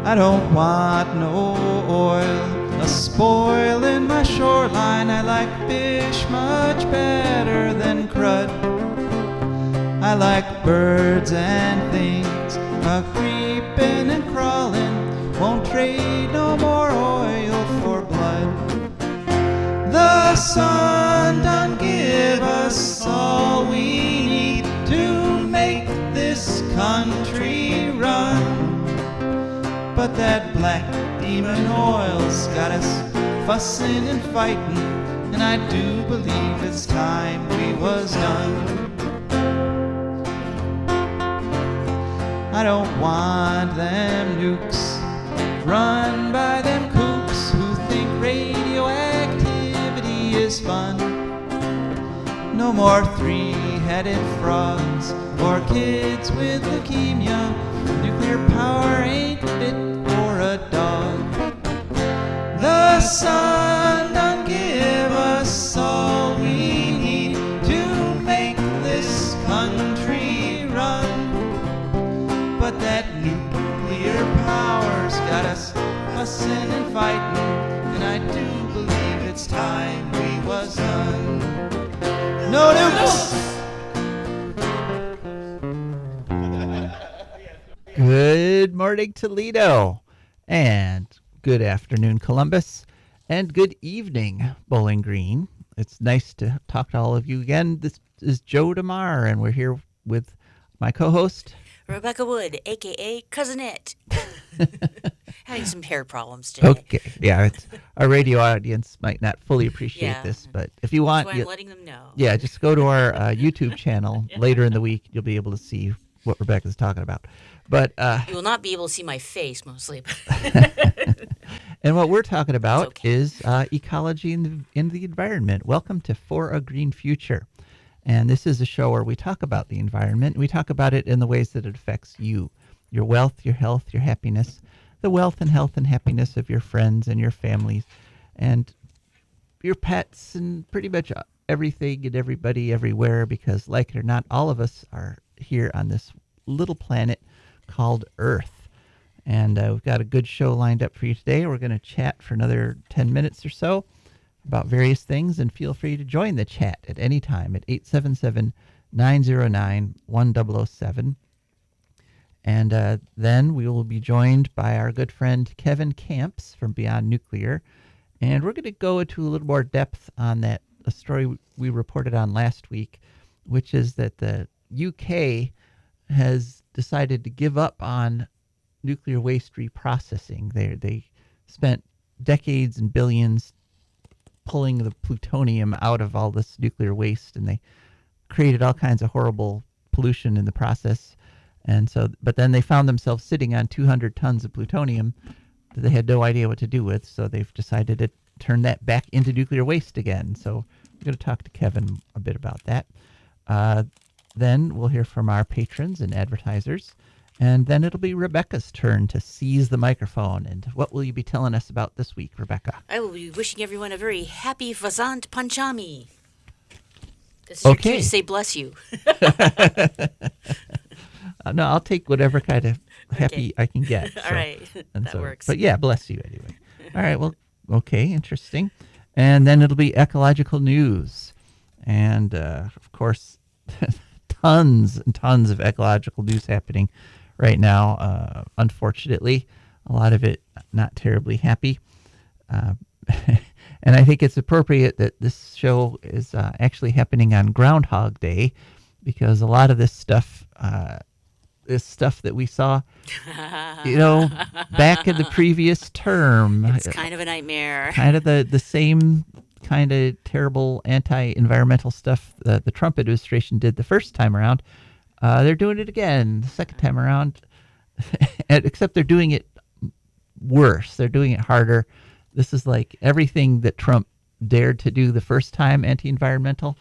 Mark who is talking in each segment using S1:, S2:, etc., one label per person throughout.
S1: I don't want no oil, a spoil in my shoreline. I like fish much better than crud. I like birds and things, a-creeping and crawling. Won't trade no more oil for blood. The sun done give us all we need to make this country run. But that black demon oil's got us fussing and fighting, and I do believe it's time we was done. I don't want them nukes run by them kooks who think radioactivity is fun. No more three-headed frogs or kids with leukemia. Nuclear power ain't fit for a dog. The sun done give us all we need to make this country run. But that nuclear power's got us fussing and fighting, and I do believe it's time we was done. No nukes!
S2: Good morning, Toledo, and good afternoon, Columbus, and good evening, Bowling Green. It's nice to talk to all of you again. This is Joe DeMare, and we're here with my co-host,
S3: Rebecca Wood, a.k.a. Cousinette. Having some hair problems today.
S2: Okay, yeah, our radio audience might not fully appreciate this, but if you want...
S3: That's why I'm letting them know.
S2: Yeah, just go to our YouTube channel later in the week. You'll be able to see what Rebecca's talking about. But
S3: you will not be able to see my face, mostly.
S2: And what we're talking about is ecology in the environment. Welcome to For a Green Future. And this is a show where we talk about the environment. We talk about it in the ways that it affects you, your wealth, your health, your happiness, the wealth and health and happiness of your friends and your families and your pets and pretty much everything and everybody everywhere, because like it or not, all of us are here on this little planet called Earth. And we've got a good show lined up for you today. We're going to chat for another 10 minutes or so about various things, and feel free to join the chat at any time at 877-909-1007. And then we will be joined by our good friend Kevin Kamps from Beyond Nuclear. And we're going to go into a little more depth on a story we reported on last week, which is that the UK has decided to give up on nuclear waste reprocessing. They spent decades and billions pulling the plutonium out of all this nuclear waste, and they created all kinds of horrible pollution in the process. And so, but then they found themselves sitting on 200 tons of plutonium that they had no idea what to do with. So they've decided to turn that back into nuclear waste again. So we're going to talk to Kevin a bit about that. Then we'll hear from our patrons and advertisers. And then it'll be Rebecca's turn to seize the microphone. And what will you be telling us about this week, Rebecca?
S3: I will be wishing everyone a very happy Vasant Panchami. This is your cue to say bless you.
S2: No, I'll take whatever kind of happy I can get.
S3: All right, that works.
S2: But yeah, bless you anyway. All right, well, okay, interesting. And then it'll be ecological news. And, of course, tons and tons of ecological news happening right now. Unfortunately, a lot of it not terribly happy. And I think it's appropriate that this show is actually happening on Groundhog Day, because a lot of this stuff that we saw, back in the previous term.
S3: It's kind of a nightmare.
S2: Kind of the same kind of terrible anti-environmental stuff that the Trump administration did the first time around. They're doing it again the second time around, except they're doing it worse. They're doing it harder. This is like everything that Trump dared to do the first time, anti-environmental.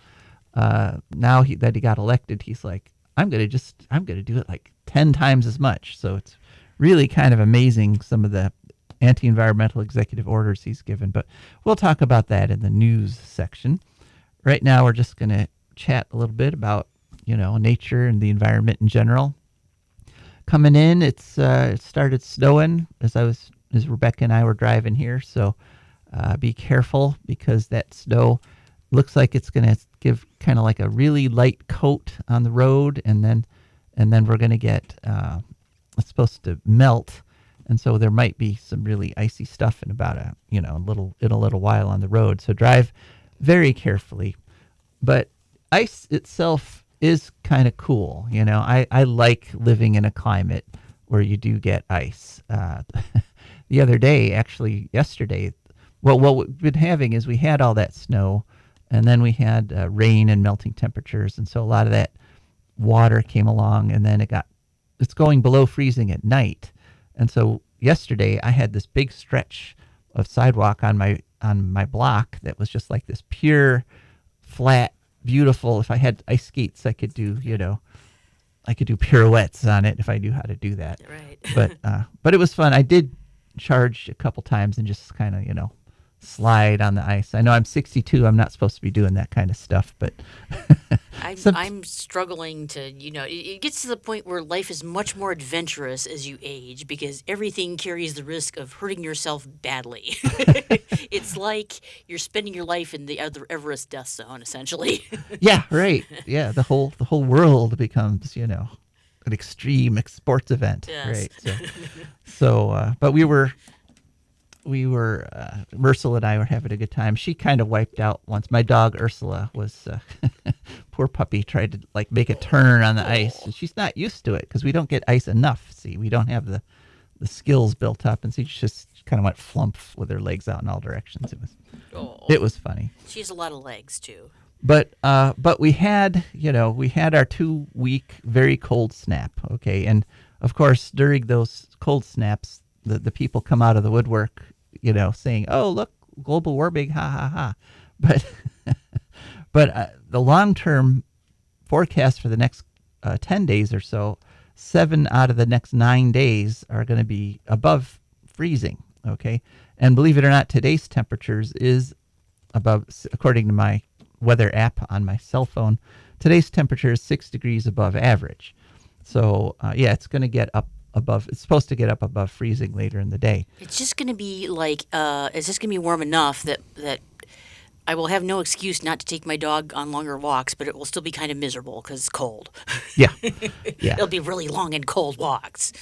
S2: Now that he got elected, he's like, I'm going to do it like 10 times as much. So it's really kind of amazing, some of the anti-environmental executive orders he's given. But we'll talk about that in the news section. Right now, we're just going to chat a little bit about, nature and the environment in general. coming in. It started snowing as Rebecca and I were driving here. So be careful because that snow looks like it's going to give kind of like a really light coat on the road, and then we're going to get it's supposed to melt, and so there might be some really icy stuff in about a little while on the road. So drive very carefully. But ice itself is kind of cool. I like living in a climate where you do get ice. The other day, actually yesterday, well, what we've been having is we had all that snow, and then we had rain and melting temperatures, and so a lot of that water came along, and then it's going below freezing at night. And so yesterday I had this big stretch of sidewalk on my block that was just like this pure, flat, beautiful. If I had ice skates, I could do pirouettes on it if I knew how to do that.
S3: Right.
S2: But it was fun. I did charge a couple times and just kind of slide on the ice. I know I'm 62. I'm not supposed to be doing that kind of stuff, but
S3: I'm struggling to, it gets to the point where life is much more adventurous as you age because everything carries the risk of hurting yourself badly. It's like you're spending your life in the other Everest death zone, essentially.
S2: Yeah, right. Yeah, the whole world becomes, an extreme sports event,
S3: yes.
S2: right? But we were Ursula and I were having a good time. She kind of wiped out once. My dog Ursula was poor puppy, tried to make a turn on the ice, and she's not used to it because we don't get ice enough. See, we don't have the skills built up, and so she just kind of went flump with her legs out in all directions. It was funny.
S3: She has a lot of legs too.
S2: But we had our 2-week very cold snap, okay, and of course during those cold snaps, the people come out of the woodwork, saying, "Oh, look, global warming, ha ha ha." But the long-term forecast for the next 10 days or so, 7 out of the next 9 days are going to be above freezing, okay? And believe it or not, today's temperatures is above, according to my weather app on my cell phone, today's temperature is 6 degrees above average. So, it's going to get up it's supposed to get up above freezing later in the day.
S3: It's just going to be it's just going to be warm enough that I will have no excuse not to take my dog on longer walks, but it will still be kind of miserable because it's cold.
S2: Yeah.
S3: It'll be really long and cold walks.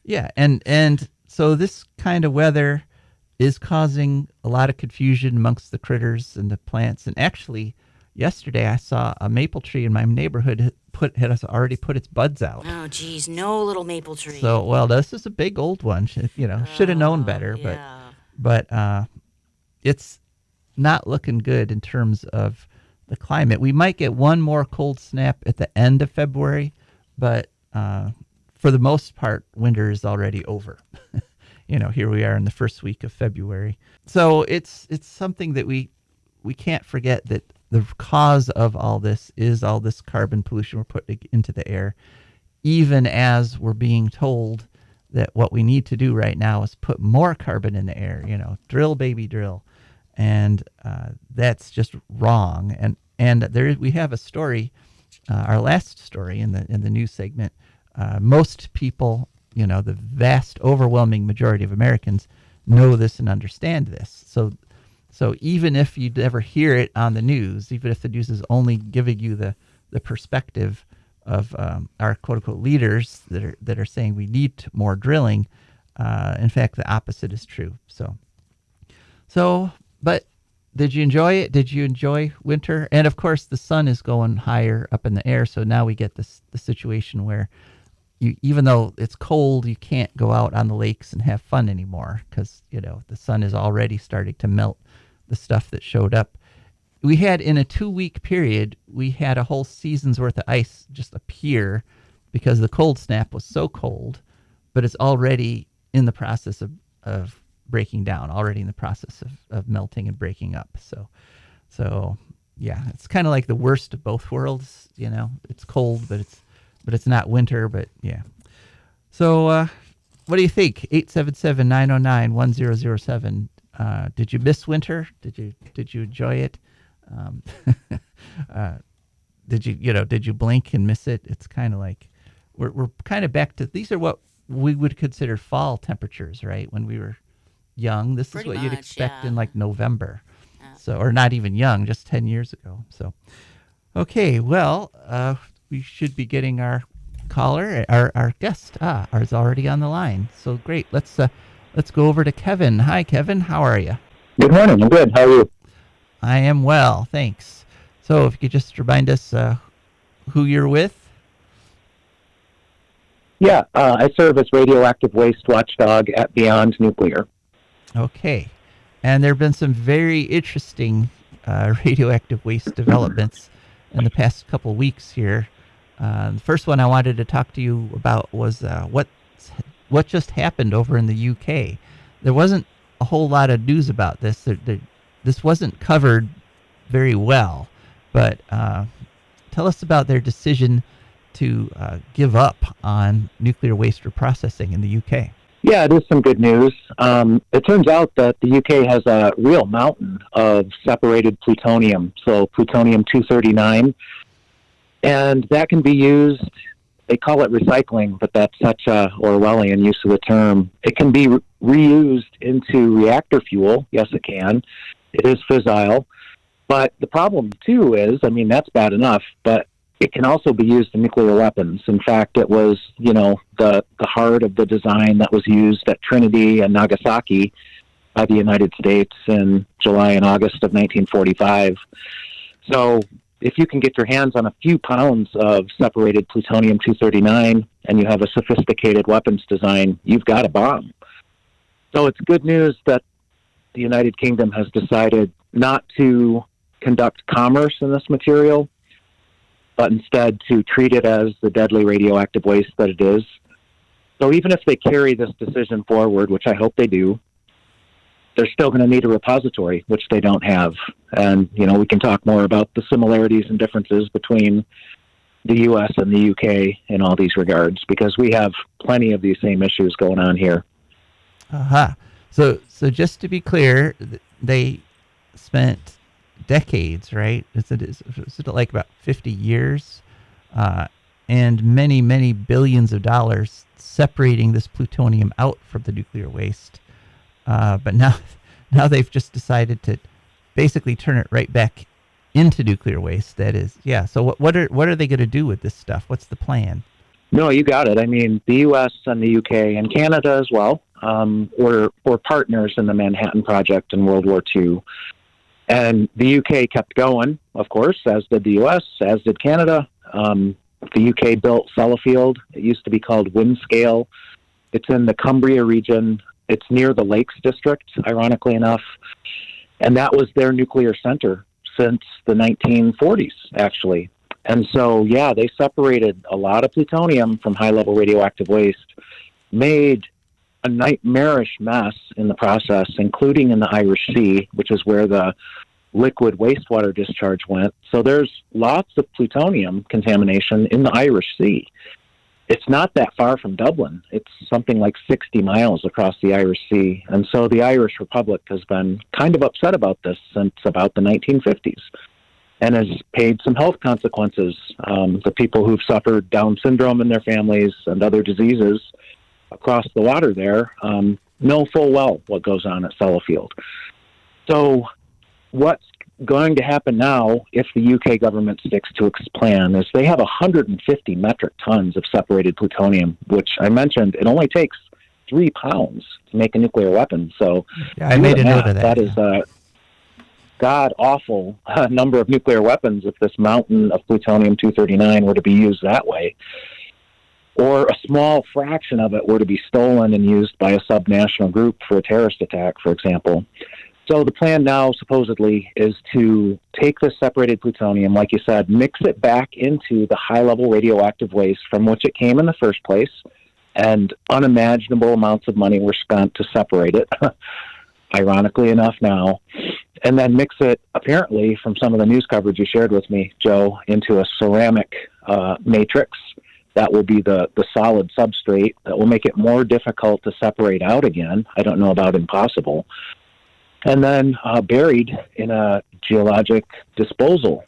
S2: Yeah, and so this kind of weather is causing a lot of confusion amongst the critters and the plants. And actually, yesterday I saw a maple tree in my neighborhood had already put its buds out.
S3: Oh, geez, no little maple tree.
S2: So, well, this is a big old one. Should have known better,
S3: yeah.
S2: but it's not looking good in terms of the climate. We might get one more cold snap at the end of February, but for the most part, winter is already over. Here we are in the first week of February. So it's something that we can't forget that the cause of all this is all this carbon pollution we're putting into the air, even as we're being told that what we need to do right now is put more carbon in the air, drill, baby, drill. And that's just wrong. And there we have a story, our last story in the news segment. Most people, the vast, overwhelming majority of Americans know this and understand this. So even if you never hear it on the news, even if the news is only giving you the perspective of our quote unquote leaders that are saying we need more drilling, in fact, the opposite is true. So, but did you enjoy it? Did you enjoy winter? And of course, the sun is going higher up in the air, so now we get the situation where even though it's cold, you can't go out on the lakes and have fun anymore because the sun is already starting to melt the stuff that showed up. We had in a 2-week period, we had a whole season's worth of ice just appear because the cold snap was so cold, but it's already in the process of breaking down, already in the process of melting and breaking up. So yeah, it's kind of like the worst of both worlds. It's cold, but it's not winter. But yeah. So what do you think? 877-909-1007. Did you miss winter? Did you enjoy it? Did you blink and miss it? It's kind of like we're kind of back to, these are what we would consider fall temperatures, right? When we were young, this
S3: Pretty
S2: is what you'd
S3: much,
S2: expect
S3: yeah.
S2: in like November.
S3: Yeah.
S2: So, or not even young, just 10 years ago. So, okay, well, we should be getting our caller, our guest, is already on the line. So great. Let's go over to Kevin. Hi, Kevin. How are you?
S4: Good morning. I'm good. How are you?
S2: I am well, thanks. So if you could just remind us who you're with.
S4: Yeah, I serve as radioactive waste watchdog at Beyond Nuclear.
S2: Okay. And there have been some very interesting radioactive waste developments in the past couple of weeks here. The first one I wanted to talk to you about was what just happened over in the UK. There wasn't a whole lot of news about this. This wasn't covered very well, but tell us about their decision to give up on nuclear waste reprocessing in the UK.
S4: Yeah, it is some good news. It turns out that the UK has a real mountain of separated plutonium, so plutonium-239, and that can be used. They call it recycling, but that's such a Orwellian use of the term. It can be reused into reactor fuel. Yes, it can. It is fissile. But the problem, too, is, I mean, that's bad enough, but it can also be used in nuclear weapons. In fact, it was, the heart of the design that was used at Trinity and Nagasaki by the United States in July and August of 1945. So if you can get your hands on a few pounds of separated plutonium-239 and you have a sophisticated weapons design, you've got a bomb. So it's good news that the United Kingdom has decided not to conduct commerce in this material, but instead to treat it as the deadly radioactive waste that it is. So even if they carry this decision forward, which I hope they do, they're still going to need a repository, which they don't have. And, we can talk more about the similarities and differences between the U.S. and the U.K. in all these regards, because we have plenty of these same issues going on here.
S2: So just to be clear, they spent decades, right? Is it like about 50 years and many, many billions of dollars separating this plutonium out from the nuclear waste. But now they've just decided to basically turn it right back into nuclear waste. That is, yeah. So what are they going to do with this stuff? What's the plan?
S4: No, you got it. I mean, the U.S. and the U.K. and Canada as well were partners in the Manhattan Project in World War II. And the U.K. kept going, of course, as did the U.S., as did Canada. The U.K. built Sellafield. It used to be called Windscale. It's in the Cumbria region. It's near the Lakes District, ironically enough. And that was their nuclear center since the 1940s, actually. And so, yeah, they separated a lot of plutonium from high-level radioactive waste, made a nightmarish mess in the process, including in the Irish Sea, which is where the liquid wastewater discharge went. So there's lots of plutonium contamination in the Irish Sea. It's not that far from Dublin. It's something like 60 miles across the Irish Sea. And so the Irish Republic has been kind of upset about this since about the 1950s and has paid some health consequences. The people who've suffered Down syndrome in their families and other diseases across the water there know full well what goes on at Sellafield. So what's going to happen now, if the UK government sticks to its plan, is they have 150 metric tons of separated plutonium, which I mentioned, it only takes 3 pounds to make a nuclear weapon. So
S2: yeah, I made a note of that.
S4: That is a god-awful number of nuclear weapons if this mountain of plutonium-239 were to be used that way. Or a small fraction of it were to be stolen and used by a subnational group for a terrorist attack, for example. So the plan now, supposedly, is to take this separated plutonium, like you said, mix it back into the high-level radioactive waste from which it came in the first place, and unimaginable amounts of money were spent to separate it, ironically enough now, and then mix it, apparently, from some of the news coverage you shared with me, Joe, into a ceramic matrix that will be the solid substrate that will make it more difficult to separate out again. I don't know about impossible. And then buried in a geologic disposal,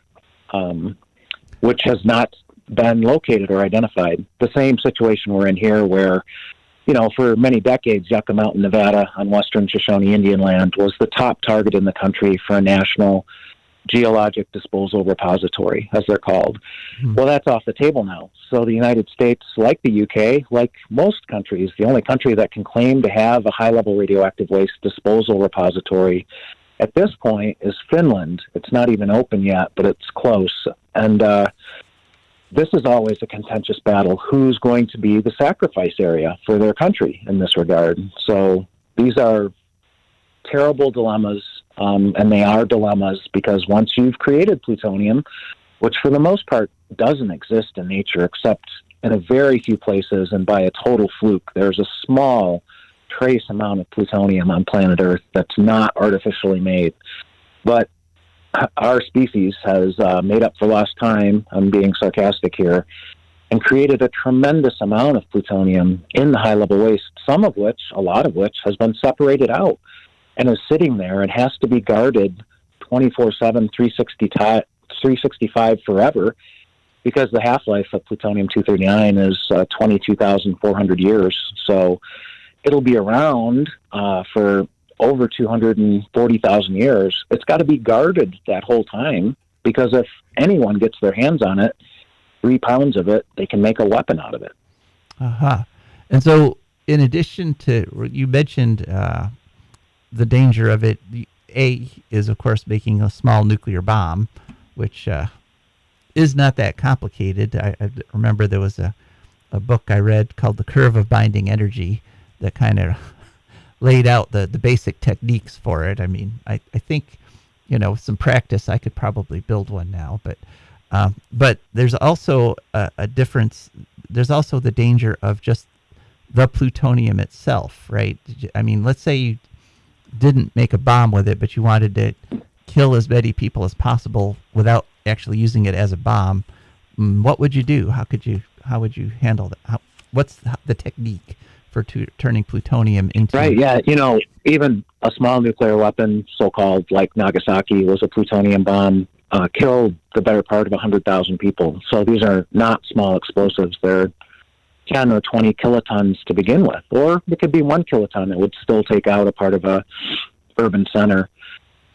S4: which has not been located or identified. The same situation we're in here where, for many decades, Yucca Mountain, Nevada, on western Shoshone Indian land was the top target in the country for a national geologic disposal repository, as they're called. Well, that's off the table now. So the United States, like the UK, like most countries, the only country that can claim to have a high-level radioactive waste disposal repository at this point is Finland. It's not even open yet, but it's close. And this is always a contentious battle. Who's going to be the sacrifice area for their country in this regard? So these are terrible dilemmas, and they are dilemmas because once you've created plutonium, which for the most part doesn't exist in nature except in a very few places and by a total fluke, there's a small trace amount of plutonium on planet Earth that's not artificially made. But our species has made up for lost time, I'm being sarcastic here, and created a tremendous amount of plutonium in the high-level waste, a lot of which, has been separated out and is sitting there and has to be guarded 24/7, 365 forever, because the half-life of plutonium-239 is 22,400 years. So it'll be around for over 240,000 years. It's got to be guarded that whole time, because if anyone gets their hands on it, 3 pounds of it, they can make a weapon out of it.
S2: And so in addition to, you mentioned the danger of it, A is, of course, making a small nuclear bomb, which is not that complicated. I remember there was a book I read called The Curve of Binding Energy that kind of laid out the basic techniques for it. I mean, I think, with some practice, I could probably build one now. But there's also a difference. There's also the danger of just the plutonium itself, right? I mean, let's say you didn't make a bomb with it, but you wanted to kill as many people as possible without actually using it as a bomb. What would you do? How would you handle that? What's the technique for turning plutonium into...
S4: Right, yeah. Even a small nuclear weapon, so-called, like Nagasaki, was a plutonium bomb, killed the better part of 100,000 people. So these are not small explosives. They're 10 or 20 kilotons to begin with. Or it could be 1 kiloton. It would still take out a part of a urban center.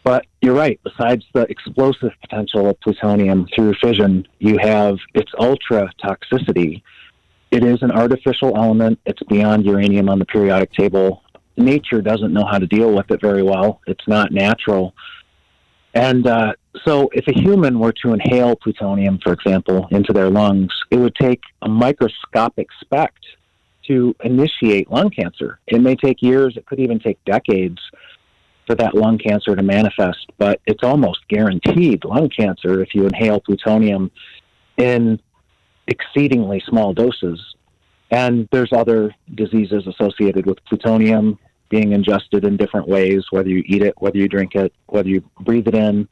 S4: But you're right. Besides the explosive potential of plutonium through fission, you have its ultra toxicity. It is an artificial element. It's beyond uranium on the periodic table. Nature doesn't know how to deal with it very well. It's not natural. And so if a human were to inhale plutonium, for example, into their lungs, it would take a microscopic speck to initiate lung cancer. It may take years. It could even take decades for that lung cancer to manifest. But it's almost guaranteed lung cancer if you inhale plutonium in exceedingly small doses. And there's other diseases associated with plutonium being ingested in different ways, whether you eat it, whether you drink it, whether you breathe it in.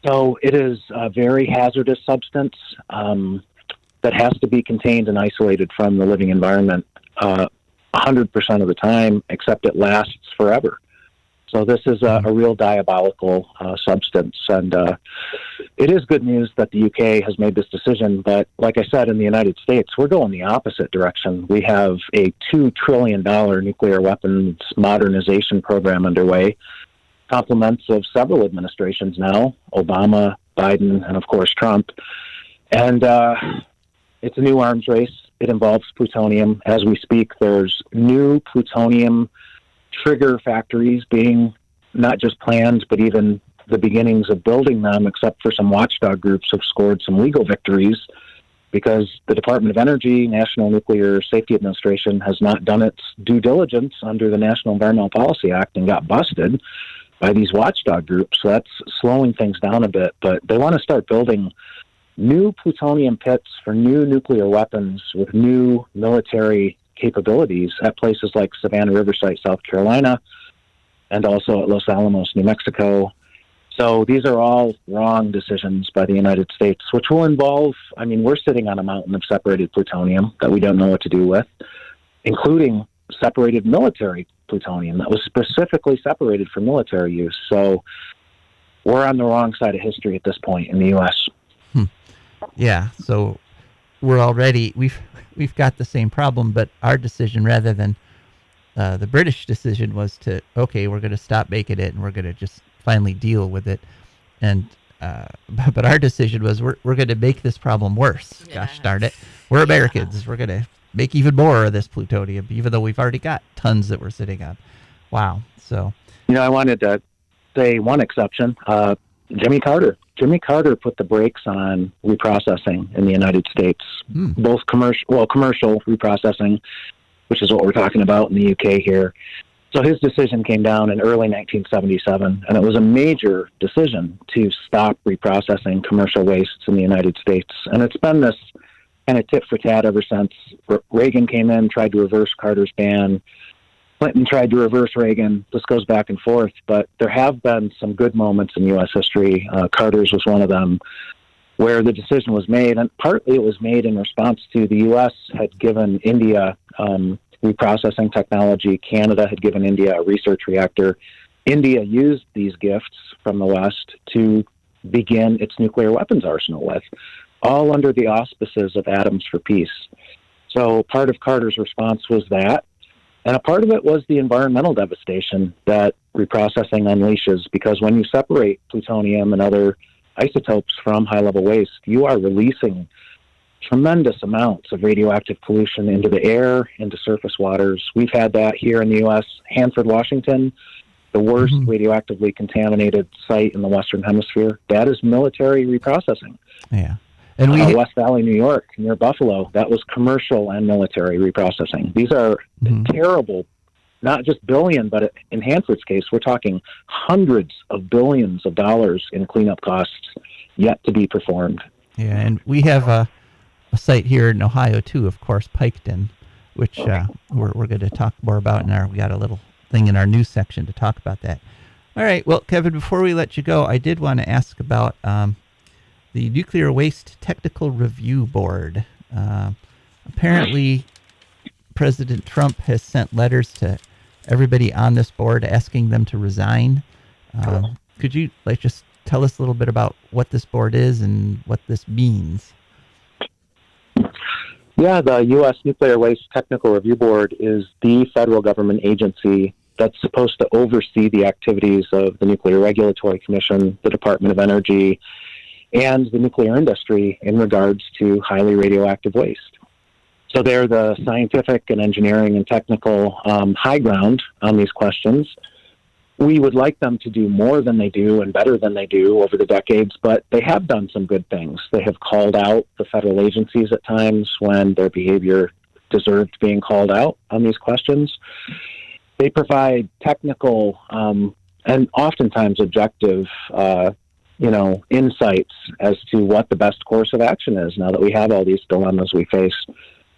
S4: So it is a very hazardous substance that has to be contained and isolated from the living environment 100% of the time, except it lasts forever. So this is a real diabolical substance, and it is good news that the UK has made this decision, but like I said, in the United States, we're going the opposite direction. We have a $2 trillion nuclear weapons modernization program underway, complements of several administrations now, Obama, Biden, and of course Trump. And it's a new arms race. It involves plutonium. As we speak, there's new plutonium trigger factories being not just planned, but even the beginnings of building them, except for some watchdog groups have scored some legal victories because the Department of Energy, National Nuclear Safety Administration, has not done its due diligence under the National Environmental Policy Act and got busted by these watchdog groups. So that's slowing things down a bit, but they want to start building new plutonium pits for new nuclear weapons with new military capabilities at places like Savannah River Site, South Carolina, and also at Los Alamos, New Mexico. So these are all wrong decisions by the United States, which will involve, we're sitting on a mountain of separated plutonium that we don't know what to do with, including separated military plutonium that was specifically separated for military use. So we're on the wrong side of history at this point in the U.S.
S2: Yeah, so we're already we've got the same problem, but our decision rather than the British decision was to, okay, we're going to stop making it and we're going to just finally deal with it. And but our decision was we're going to make this problem worse.
S3: Yeah.
S2: Gosh darn it. We're Americans. We're going to make even more of this plutonium, even though we've already got tons that we're sitting on. Wow. So,
S4: I wanted to say one exception. Jimmy Carter. Jimmy Carter put the brakes on reprocessing in the United States, both commercial reprocessing, which is what we're talking about in the UK here. So his decision came down in early 1977, and it was a major decision to stop reprocessing commercial wastes in the United States. And it's been this kind of tit for tat ever since. Reagan came in, tried to reverse Carter's ban. Clinton tried to reverse Reagan. This goes back and forth, but there have been some good moments in U.S. history. Carter's was one of them, where the decision was made, and partly it was made in response to the U.S. had given India reprocessing technology. Canada had given India a research reactor. India used these gifts from the West to begin its nuclear weapons arsenal with, all under the auspices of Atoms for Peace. So part of Carter's response was that, and a part of it was the environmental devastation that reprocessing unleashes, because when you separate plutonium and other isotopes from high-level waste, you are releasing tremendous amounts of radioactive pollution into the air, into surface waters. We've had that here in the U.S. Hanford, Washington, the worst radioactively contaminated site in the Western Hemisphere. That is military reprocessing.
S2: Yeah. And
S4: West Valley, New York, near Buffalo, that was commercial and military reprocessing. These are terrible, not just billion, but in Hanford's case, we're talking hundreds of billions of dollars in cleanup costs yet to be performed.
S2: Yeah, and we have a site here in Ohio too, of course, Piketon, which we're going to talk more about we got a little thing in our news section to talk about that. All right, well, Kevin, before we let you go, I did want to ask about the Nuclear Waste Technical Review Board. Apparently, President Trump has sent letters to everybody on this board asking them to resign. Could you just tell us a little bit about what this board is and what this means?
S4: Yeah, the U.S. Nuclear Waste Technical Review Board is the federal government agency that's supposed to oversee the activities of the Nuclear Regulatory Commission, the Department of Energy, and the nuclear industry in regards to highly radioactive waste. So they're the scientific and engineering and technical high ground on these questions. We would like them to do more than they do and better than they do over the decades, but they have done some good things. They have called out the federal agencies at times when their behavior deserved being called out on these questions. They provide technical and oftentimes objective insights as to what the best course of action is now that we have all these dilemmas we face.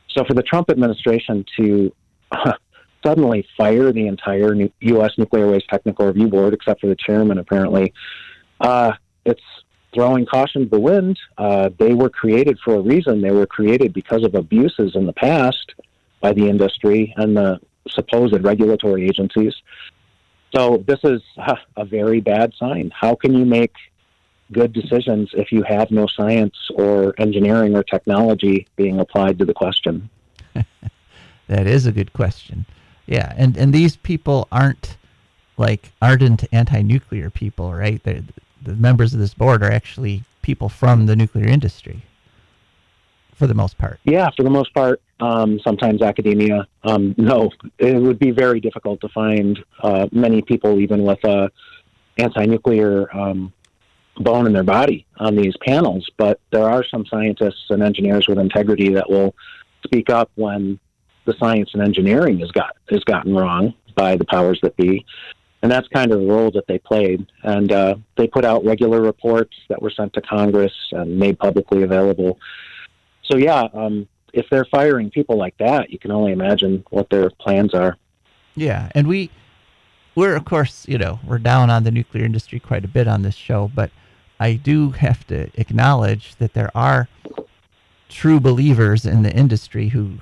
S4: So for the Trump administration to suddenly fire the entire U.S. Nuclear Waste Technical Review Board, except for the chairman, apparently, it's throwing caution to the wind. They were created for a reason. They were created because of abuses in the past by the industry and the supposed regulatory agencies. So this is a very bad sign. How can you make good decisions if you have no science or engineering or technology being applied to the question?
S2: That is a good question. Yeah, and these people aren't like ardent anti-nuclear people, right? The members of this board are actually people from the nuclear industry, for the most part.
S4: Yeah, for the most part. Sometimes academia. No, it would be very difficult to find many people even with a anti-nuclear bone in their body on these panels, but there are some scientists and engineers with integrity that will speak up when the science and engineering is gotten wrong by the powers that be. And that's kind of the role that they played. And they put out regular reports that were sent to Congress and made publicly available. So yeah, if they're firing people like that, you can only imagine what their plans are.
S2: Yeah, and we're of course, we're down on the nuclear industry quite a bit on this show, but I do have to acknowledge that there are true believers in the industry who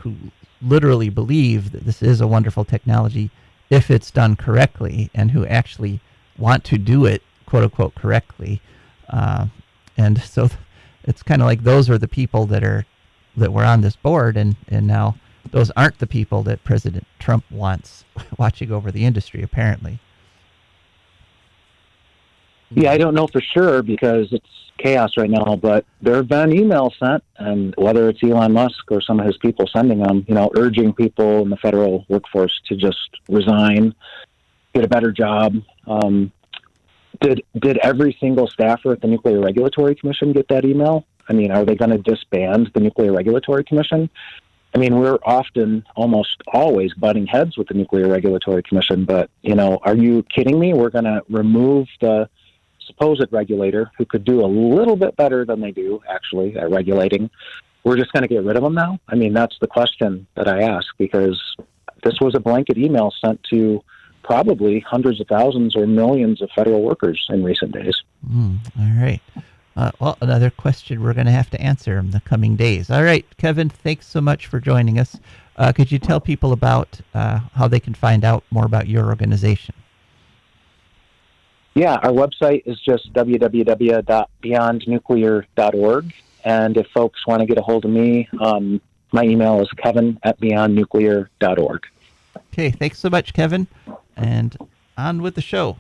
S2: literally believe that this is a wonderful technology if it's done correctly, and who actually want to do it, quote unquote, correctly. And so it's kind of like those are the people that are that were on this board, and now those aren't the people that President Trump wants watching over the industry, apparently.
S4: Yeah, I don't know for sure because it's chaos right now, but there have been emails sent, and whether it's Elon Musk or some of his people sending them, urging people in the federal workforce to just resign, get a better job. Did every single staffer at the Nuclear Regulatory Commission get that email? I mean, are they going to disband the Nuclear Regulatory Commission? I mean, we're often, almost always, butting heads with the Nuclear Regulatory Commission, but, are you kidding me? We're going to remove the supposed regulator who could do a little bit better than they do, actually, at regulating. We're just going to get rid of them now? I mean, that's the question that I ask, because this was a blanket email sent to probably hundreds of thousands or millions of federal workers in recent days.
S2: All right. Well, another question we're going to have to answer in the coming days. All right, Kevin, thanks so much for joining us. Could you tell people about how they can find out more about your organization?
S4: Yeah, our website is just www.beyondnuclear.org. And if folks want to get a hold of me, my email is kevin@beyondnuclear.org.
S2: Okay, thanks so much, Kevin. And on with the show.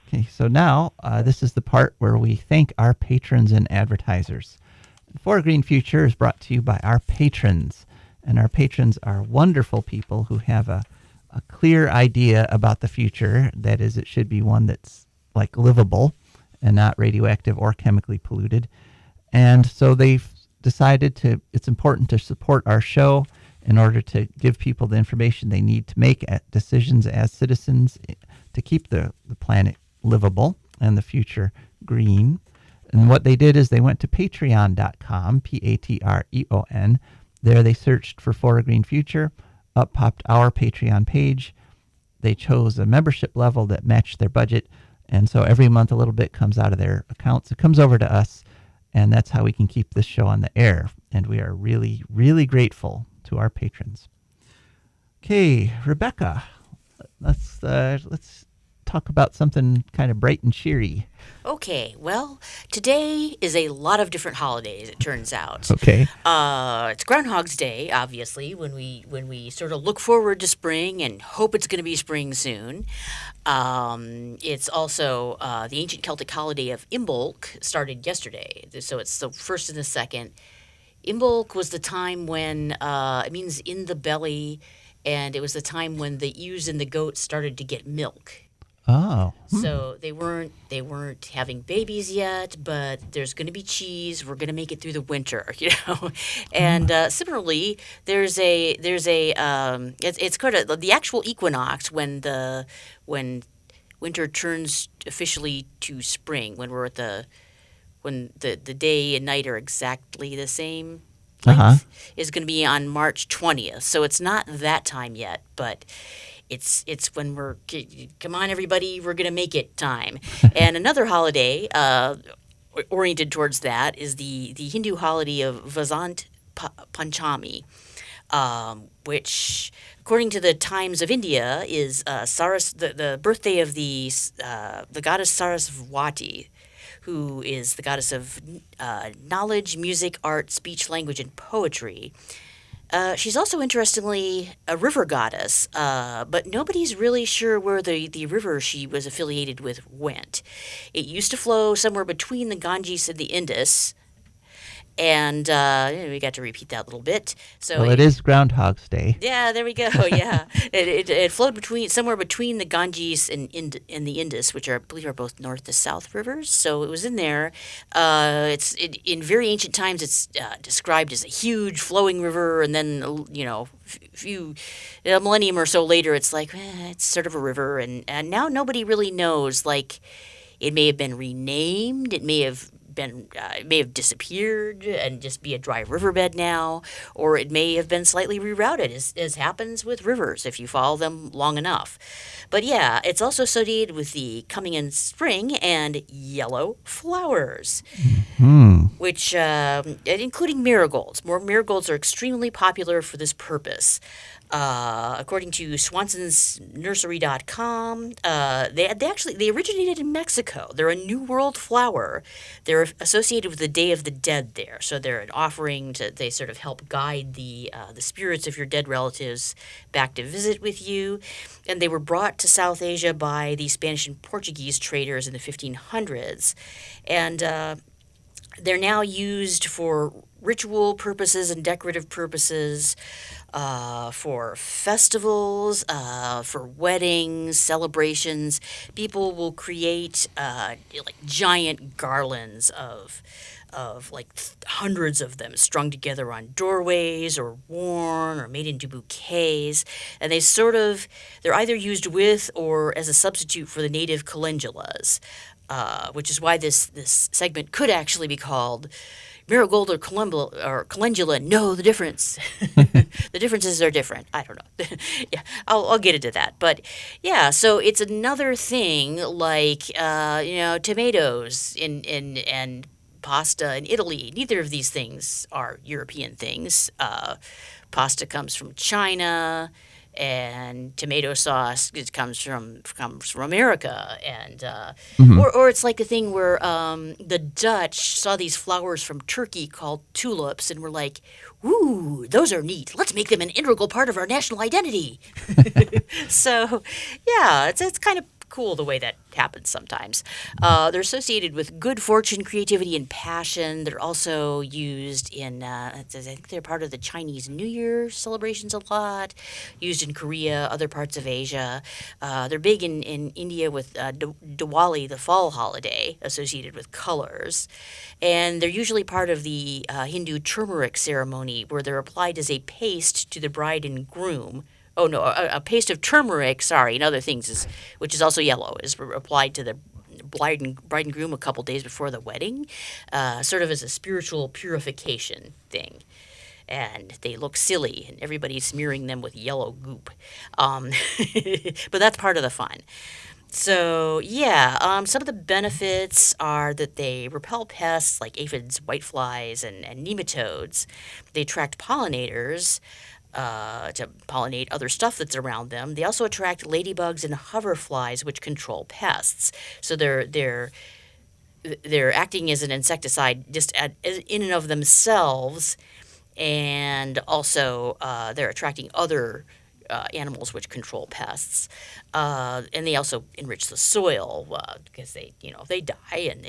S2: Okay, so now this is the part where we thank our patrons and advertisers. For a Green Future is brought to you by our patrons. And our patrons are wonderful people who have a clear idea about the future. That is, it should be one that's like livable and not radioactive or chemically polluted. And so they've decided it's important to support our show in order to give people the information they need to make decisions as citizens to keep the planet livable and the future green. And what they did is they went to patreon.com, Patreon. There they searched for a Green Future. Up popped our Patreon page. They chose a membership level that matched their budget. And so every month a little bit comes out of their accounts. It comes over to us, and that's how we can keep this show on the air. And we are really, really grateful to our patrons. Okay, Rebecca, let's talk about something kind of bright and cheery.
S3: Okay, well, today is a lot of different holidays, it turns out.
S2: Okay.
S3: It's Groundhog's Day, obviously, when we sort of look forward to spring and hope it's going to be spring soon. It's also the ancient Celtic holiday of Imbolc started yesterday, so it's the first and the second. Imbolc was the time when it means in the belly, and it was the time when the ewes and the goats started to get milk.
S2: Oh.
S3: So they weren't having babies yet, but there's going to be cheese. We're going to make it through the winter, And similarly, it's kind of the actual equinox when winter turns officially to spring, when the day and night are exactly the same length, is going to be on March 20th. So it's not that time yet, but it's when we're, come on, everybody, we're going to make it time. And another holiday oriented towards that is the Hindu holiday of Vasant Panchami, which, according to the Times of India, is the birthday of the goddess Saraswati, who is the goddess of knowledge, music, art, speech, language, and poetry. She's also, interestingly, a river goddess, but nobody's really sure where the river she was affiliated with went. It used to flow somewhere between the Ganges and the Indus, and we got to repeat that a little bit. So
S2: it is Groundhog's Day.
S3: Yeah, there we go. Yeah, it flowed somewhere between the Ganges and the Indus, which I believe are both north to south rivers. So it was in there. In very ancient times, it's described as a huge flowing river, and then a millennium or so later, it's like it's sort of a river, and now nobody really knows. Like, it may have been renamed. It may have disappeared and just be a dry riverbed now, or it may have been slightly rerouted, as happens with rivers if you follow them long enough. But yeah, it's also associated with the coming in spring and yellow flowers, which, including marigolds. Marigolds are extremely popular for this purpose. According to swansonsnursery.com, they originated in Mexico. They're a New World flower. They're associated with the Day of the Dead there, so they're an offering to. They sort of help guide the spirits of your dead relatives back to visit with you. And they were brought to South Asia by the Spanish and Portuguese traders in the 1500s, and they're now used for ritual purposes and decorative purposes, for festivals, for weddings, celebrations. People will create like giant garlands of like hundreds of them strung together on doorways or worn or made into bouquets, and they're either used with or as a substitute for the native calendulas, which is why this segment could actually be called Marigold or Calendula know the difference. The differences are different. I don't know. Yeah, I'll get into that. But yeah, so it's another thing like tomatoes and pasta in Italy. Neither of these things are European things. Pasta comes from China, and tomato sauce comes from America, and or it's like a thing where the Dutch saw these flowers from Turkey called tulips and were like, "Ooh, those are neat. Let's make them an integral part of our national identity." So, yeah, it's kind of cool the way that happens sometimes. They're associated with good fortune, creativity, and passion. They're also used in, I think they're part of the Chinese New Year celebrations a lot, used in Korea, other parts of Asia. They're big in India with Diwali, the fall holiday, associated with colors. And they're usually part of the Hindu turmeric ceremony, where they're applied as a paste to the bride and groom. Oh no, a paste of turmeric, and other things, which is also yellow, is applied to the bride and groom a couple days before the wedding, sort of as a spiritual purification thing. And they look silly, and everybody's smearing them with yellow goop. But that's part of the fun. So, yeah, some of the benefits are that they repel pests like aphids, whiteflies, and nematodes. They attract pollinators to pollinate other stuff that's around them. They also attract ladybugs and hoverflies, which control pests. So they're acting as an insecticide just in and of themselves, and also they're attracting other animals which control pests, and they also enrich the soil because they die and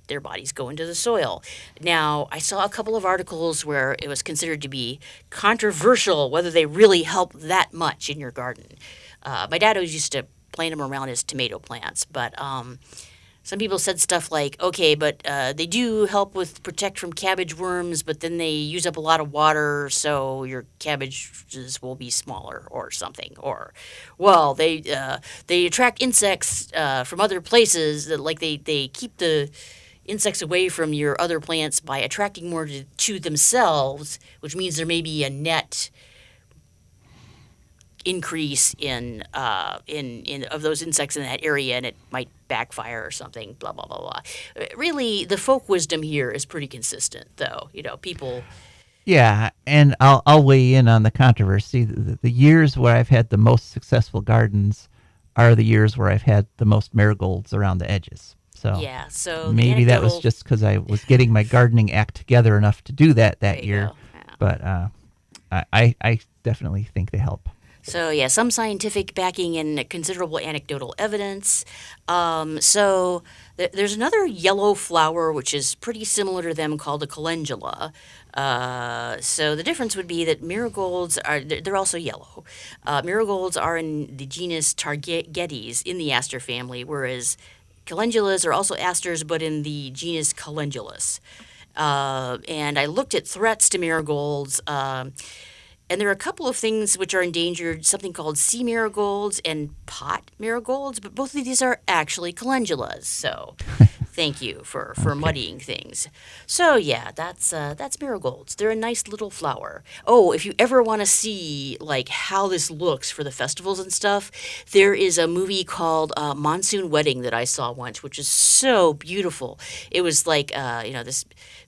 S3: their bodies go into the soil. Now, I saw a couple of articles where it was considered to be controversial whether they really help that much in your garden. My dad always used to plant them around his tomato plants, but some people said stuff like, okay, but they do help with protect from cabbage worms, but then they use up a lot of water, so your cabbages will be smaller or something. Or, well, they attract insects from other places, like they keep the insects away from your other plants by attracting more to themselves, which means there may be a net increase in of those insects in that area, and it might backfire or something. Blah blah blah blah. Really, the folk wisdom here is pretty consistent, though. People.
S2: Yeah, and I'll weigh in on the controversy. The years where I've had the most successful gardens are the years where I've had the most marigolds around the edges. So
S3: yeah, so
S2: maybe that was just because I was getting my gardening act together enough to do that year.
S3: Yeah.
S2: But I definitely think they help.
S3: So, yeah, some scientific backing and considerable anecdotal evidence. So there's another yellow flower which is pretty similar to them called a calendula. So the difference would be that marigolds they're also yellow. Marigolds are in the genus Targetes in the aster family, whereas calendulas are also asters but in the genus Calendulus. And I looked at threats to marigolds. And there are a couple of things which are endangered, something called sea marigolds and pot marigolds, but both of these are actually calendulas. So thank you for muddying things. So yeah, that's marigolds. They're a nice little flower. Oh, if you ever want to see like how this looks for the festivals and stuff, there is a movie called Monsoon Wedding that I saw once, which is so beautiful. It was like this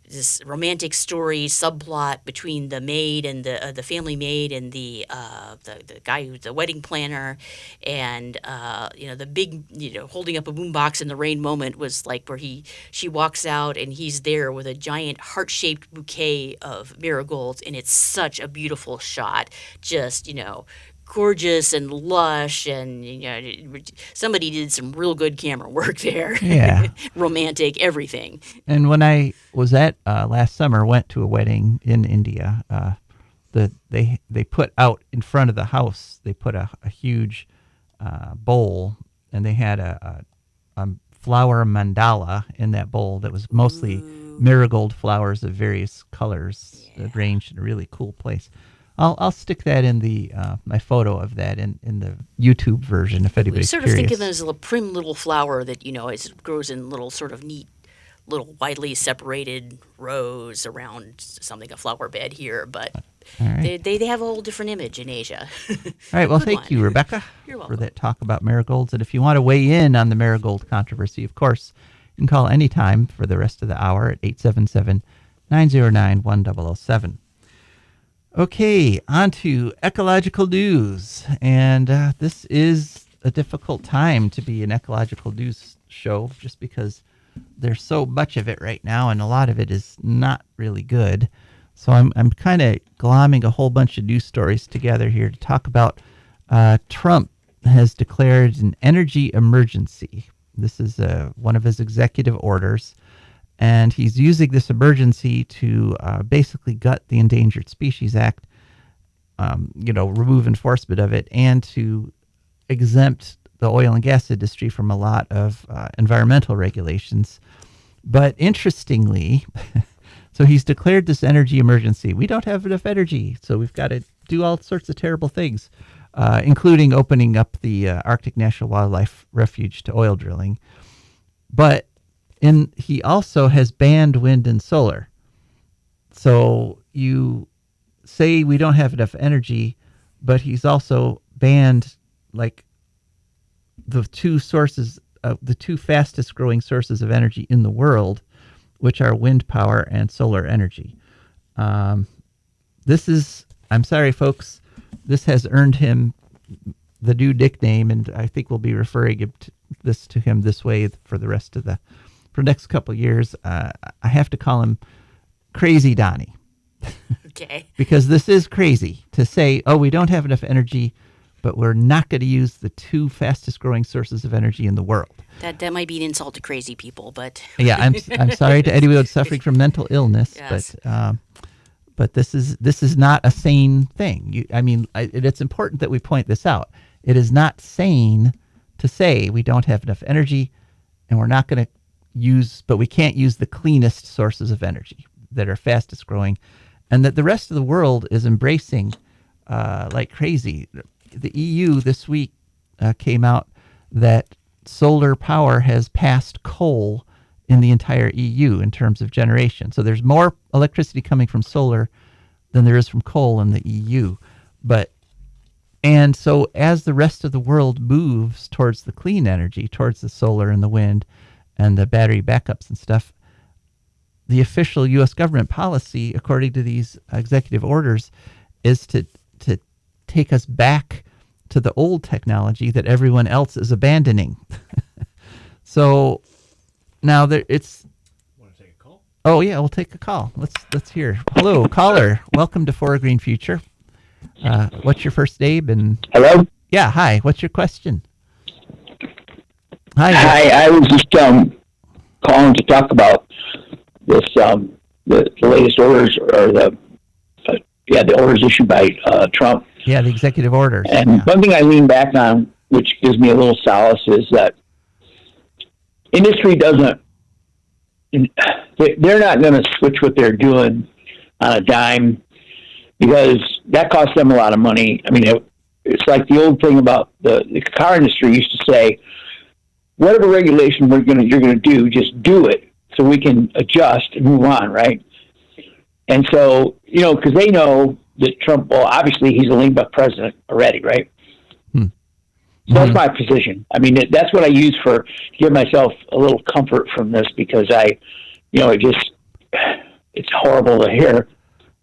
S3: this romantic story subplot between the maid and the family maid and the guy who's the wedding planner, and the big holding up a boombox in the rain moment was like where she walks out and he's there with a giant heart-shaped bouquet of marigolds, and it's such a beautiful shot, just gorgeous and lush, and somebody did some real good camera work there.
S2: Yeah.
S3: Romantic, everything.
S2: And when I was at last summer, went to a wedding in India. They put out in front of the house. They put a huge bowl, and they had a flower mandala in that bowl that was mostly marigold flowers of various colors, arranged in a really cool place. I'll stick that in the my photo of that in the YouTube version if anybody's
S3: sort
S2: curious.
S3: of think of them as a prim little flower that it grows in little sort of neat, little widely separated rows around something, a flower bed here, but
S2: right.
S3: they have a whole different image in Asia.
S2: All right, well, thank you, Rebecca, for that talk about marigolds. And if you want to weigh in on the marigold controversy, of course, you can call anytime for the rest of the hour at 877-909-1007. Okay, on to ecological news. And this is a difficult time to be an ecological news show just because there's so much of it right now, and a lot of it is not really good. So I'm kind of glomming a whole bunch of news stories together here to talk about Trump has declared an energy emergency. This is one of his executive orders. And he's using this emergency to basically gut the Endangered Species Act, remove enforcement of it, and to exempt the oil and gas industry from a lot of environmental regulations. But interestingly, so he's declared this energy emergency. We don't have enough energy, so we've got to do all sorts of terrible things, including opening up the Arctic National Wildlife Refuge to oil drilling. But he also has banned wind and solar. So you say we don't have enough energy, but he's also banned the two fastest growing sources of energy in the world, which are wind power and solar energy. I'm sorry, folks, this has earned him the new nickname, and I think we'll be referring to him this way for the rest of the next couple of years. I have to call him Crazy Donny.
S3: Okay.
S2: Because this is crazy to say, we don't have enough energy, but we're not going to use the two fastest growing sources of energy in the world.
S3: That might be an insult to crazy people, but
S2: yeah, I'm sorry to anyone suffering from mental illness,
S3: yes.
S2: but this is not a sane thing. It's important that we point this out. It is not sane to say we don't have enough energy, and we're not going to but we can't use the cleanest sources of energy that are fastest growing, and that the rest of the world is embracing like crazy. The EU this week came out that solar power has passed coal in the entire EU in terms of generation. So there's more electricity coming from solar than there is from coal in the EU. And so as the rest of the world moves towards the clean energy, towards the solar and the wind and the battery backups and stuff, the official U.S. government policy, according to these executive orders, is to take us back to the old technology that everyone else is abandoning. So now it's.
S5: Want to take a call?
S2: Oh yeah, we'll take a call. Let's hear. Hello, caller. Welcome to For a Green Future. What's your first name and?
S6: Hello?
S2: Yeah, hi. What's your question? Hi.
S6: Hi, I was just calling to talk about this, the latest orders, or the orders issued by Trump.
S2: Yeah, the executive orders.
S6: And one thing I lean back on, which gives me a little solace, is that industry doesn't, they're not going to switch what they're doing on a dime, because that costs them a lot of money. I mean, it's like the old thing about the car industry used to say, whatever regulation you're going to do, just do it so we can adjust and move on, right? And so, because they know that Trump, well, obviously he's a lame duck president already, right? So that's my position. I mean, that's what I use to give myself a little comfort from this, because it just, it's horrible to hear,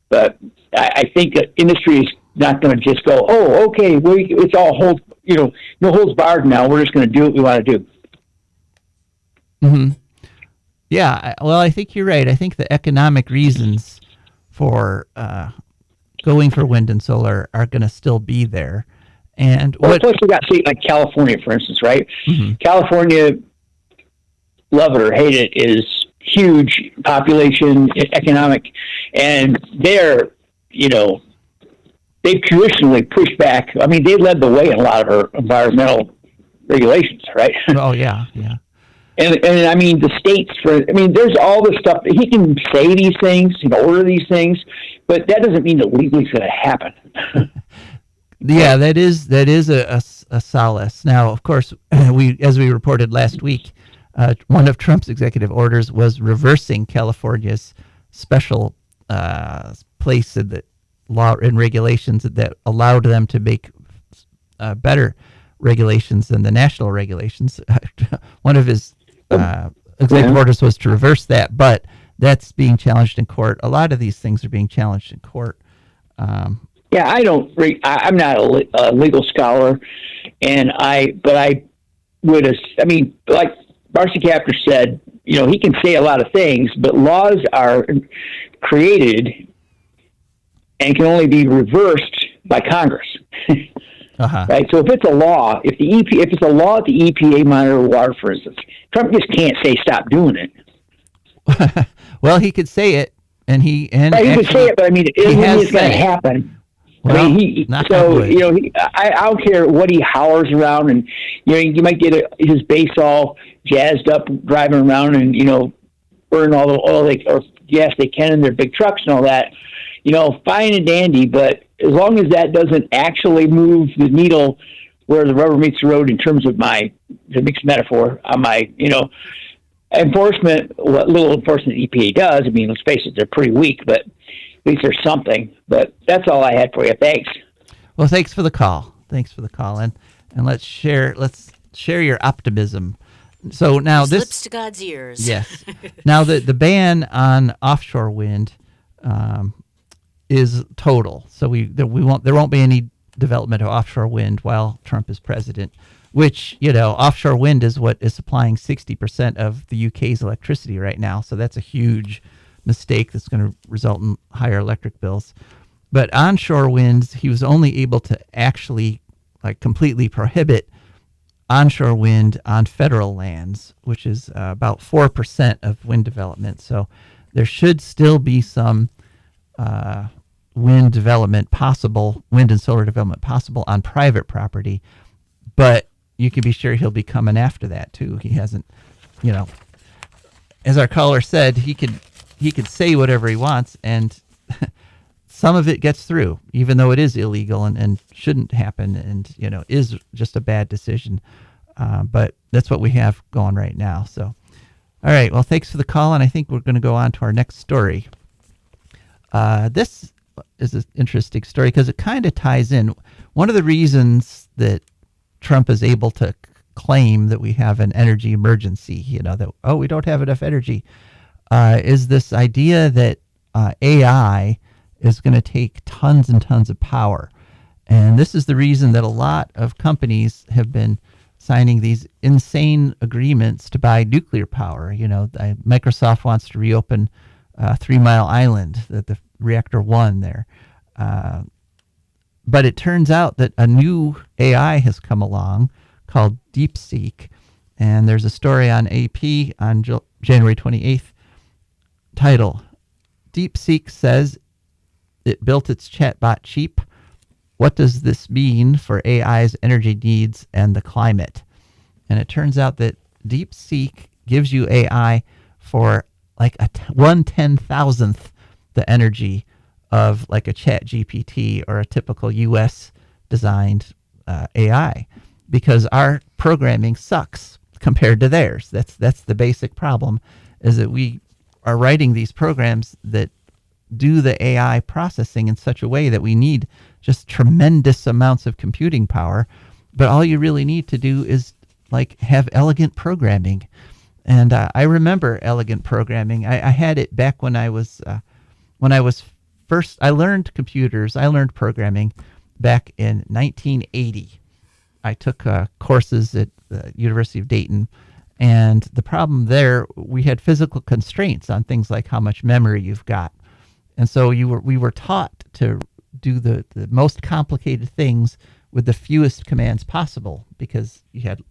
S6: but I think that industry is not going to just go, oh, okay, it's all no holds barred now. We're just going to do what we want to do.
S2: Mm-hmm. Yeah, well, I think you're right. I think the economic reasons for going for wind and solar are going to still be there. And
S6: plus we got like California, for instance, right?
S2: Mm-hmm.
S6: California, love it or hate it, is huge population, economic, and they've traditionally pushed back. I mean, they led the way in a lot of our environmental regulations, right?
S2: Oh yeah.
S6: And I mean, the states there's all this stuff. He can say these things, order these things, but that doesn't mean that legally it's going to happen.
S2: Yeah, that is a solace. Now, of course, as we reported last week, one of Trump's executive orders was reversing California's special place in the law and regulations that allowed them to make better regulations than the national regulations. One of his executive orders was to reverse that, but that's being challenged in court. A lot of these things are being challenged in court.
S6: I'm not a legal scholar, but I would, like Marcy Kaptur said, he can say a lot of things, but laws are created and can only be reversed by Congress.
S2: Uh-huh.
S6: Right. So if it's a law, if it's a law at the EPA monitor water, for instance, Trump just can't say stop doing it.
S2: Well, he could say it, and he
S6: could say it, but it isn't going to happen.
S2: Well,
S6: I don't care what he hollers around, and you might get his base all jazzed up, driving around, and burn all the oil or gas they can in their big trucks and all that. Fine and dandy, but as long as that doesn't actually move the needle where the rubber meets the road in terms of the mixed metaphor on my enforcement, what little enforcement the EPA does. Let's face it, they're pretty weak, but at least there's something. But that's all I had for you. Thanks.
S2: Well, thanks for the call. And let's share your optimism. So now
S3: lips to God's ears.
S2: Yes. Now the ban on offshore wind is total. So there won't be any development of offshore wind while Trump is president, which, offshore wind is what is supplying 60% of the UK's electricity right now. So that's a huge mistake that's going to result in higher electric bills. But onshore winds, he was only able to actually completely prohibit onshore wind on federal lands, which is about 4% of wind development. So there should still be some wind and solar development possible on private property, but you can be sure he'll be coming after that too. He hasn't, as our caller said, he could say whatever he wants, and some of it gets through, even though it is illegal and shouldn't happen, and is just a bad decision. But that's what we have going right now. So, all right. Well, thanks for the call, and I think we're going to go on to our next story. This is an interesting story because it kind of ties in. One of the reasons that Trump is able to claim that we have an energy emergency, that, we don't have enough energy, is this idea that AI is going to take tons and tons of power. And this is the reason that a lot of companies have been signing these insane agreements to buy nuclear power. Microsoft wants to reopen 3 Mile Island, the reactor 1 there. But it turns out that a new AI has come along called DeepSeek. And there's a story on AP on January 28th. Title: DeepSeek says it built its chatbot cheap. What does this mean for AI's energy needs and the climate? And it turns out that DeepSeek gives you AI for like a 1/10,000th the energy of like a Chat GPT or a typical U.S. designed AI, because our programming sucks compared to theirs. That's the basic problem, is that we are writing these programs that do the AI processing in such a way that we need just tremendous amounts of computing power. But all you really need to do is like have elegant programming. And I remember elegant programming. I had it back when I was first. I learned computers. I learned programming back in 1980. I took courses at the University of Dayton, and the problem there, we had physical constraints on things like how much memory you've got, and so we were taught to do the most complicated things with the fewest commands possible because you had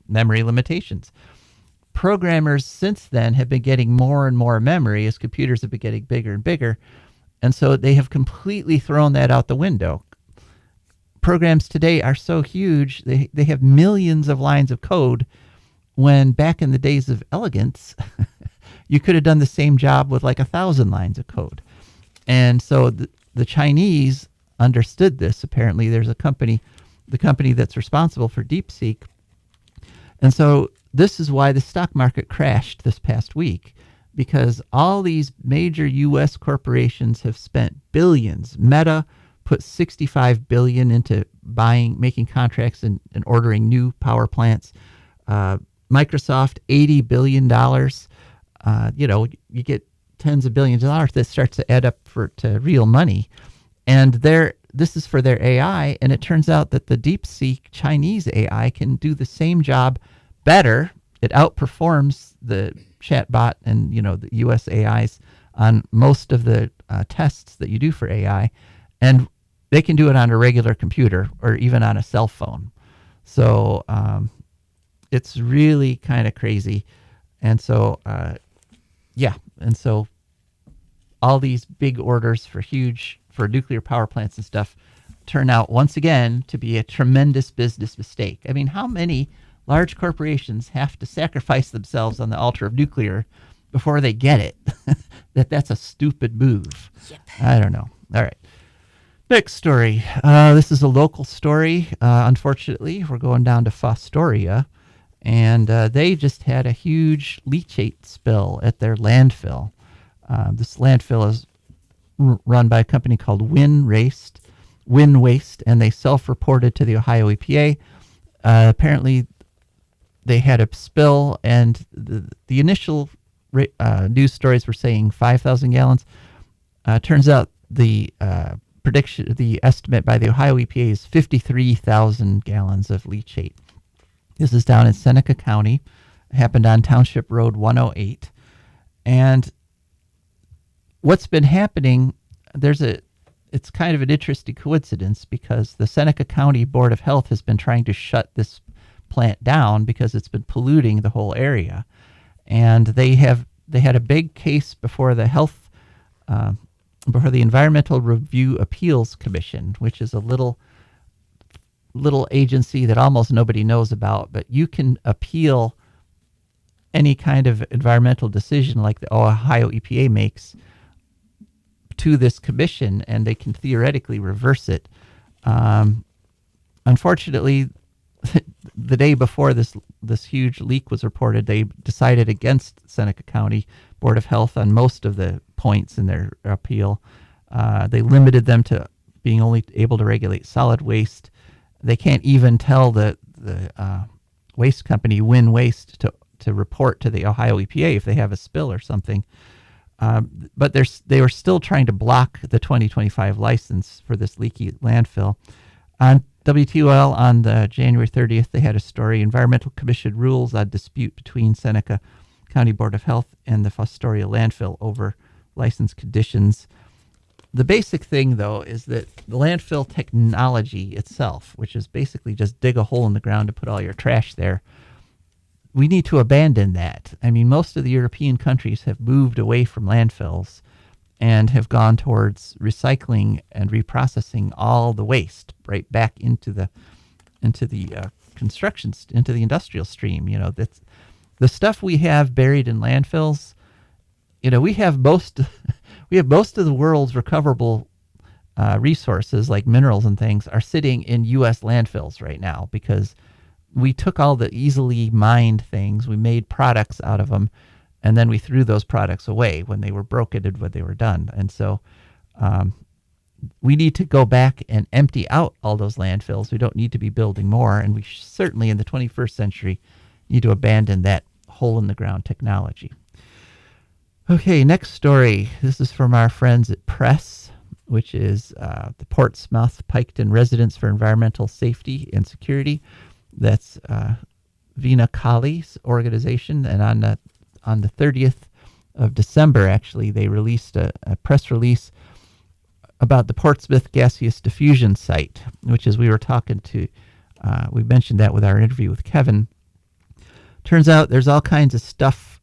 S2: memory limitations. Programmers since then have been getting more and more memory as computers have been getting bigger and bigger, and so they have completely thrown that out the window. Programs today are so huge, they have millions of lines of code, when back in the days of elegance, you could have done the same job with like 1,000 lines of code. And so the Chinese understood this. Apparently, there's a company, the company that's responsible for DeepSeek. And so this is why the stock market crashed this past week, because all these major U.S. corporations have spent billions. Meta put $65 billion into making contracts and ordering new power plants. Microsoft, $80 billion. You get tens of billions of dollars that starts to add up to real money. And this is for their AI, and it turns out that the DeepSeek Chinese AI can do the same job better. It outperforms the chatbot and the US AIs on most of the tests that you do for AI, and they can do it on a regular computer or even on a cell phone. So it's really kind of crazy. And so, and so all these big orders for nuclear power plants and stuff turn out once again to be a tremendous business mistake. I mean, how many large corporations have to sacrifice themselves on the altar of nuclear before they get it? That's a stupid move.
S3: Yep.
S2: I don't know. All right. Next story. This is a local story. Unfortunately, we're going down to Fostoria, and they just had a huge leachate spill at their landfill. This landfill is run by a company called Win Waste, and they self-reported to the Ohio EPA. Apparently, they had a spill, and the initial news stories were saying 5,000 gallons. Turns out the estimate by the Ohio EPA is 53,000 gallons of leachate. This is down in Seneca County. It happened on Township Road 108. And what's been happening, it's kind of an interesting coincidence, because the Seneca County Board of Health has been trying to shut this plant down because it's been polluting the whole area. And they had a big case before the Environmental Review Appeals Commission, which is a little agency that almost nobody knows about, but you can appeal any kind of environmental decision like the Ohio EPA makes to this commission, and they can theoretically reverse it. Unfortunately, the day before this huge leak was reported, they decided against Seneca County Board of Health on most of the points in their appeal. They limited them to being only able to regulate solid waste. They can't even tell the waste company, Win Waste, to report to the Ohio EPA if they have a spill or something. But they were still trying to block the 2025 license for this leaky landfill. On WTOL on the January 30th, they had a story, Environmental Commission rules on dispute between Seneca County Board of Health and the Fostoria landfill over license conditions. The basic thing, though, is that the landfill technology itself, which is basically just dig a hole in the ground to put all your trash there, we need to abandon that. I mean, most of the European countries have moved away from landfills and have gone towards recycling and reprocessing all the waste right back into the constructions, into the industrial stream. That's the stuff we have buried in landfills. We have most of the world's recoverable resources, like minerals and things, are sitting in U.S. landfills right now, because we took all the easily mined things, we made products out of them, and then we threw those products away when they were broken and when they were done. And so we need to go back and empty out all those landfills. We don't need to be building more, and we certainly in the 21st century need to abandon that hole-in-the-ground technology. Okay, next story. This is from our friends at Press, which is the Portsmouth Piketon Residence for Environmental Safety and Security. That's Vina Kali's organization. And on the 30th of December, actually, they released a press release about the Portsmouth gaseous diffusion site, which is we were talking to, we mentioned that with our interview with Kevin. Turns out there's all kinds of stuff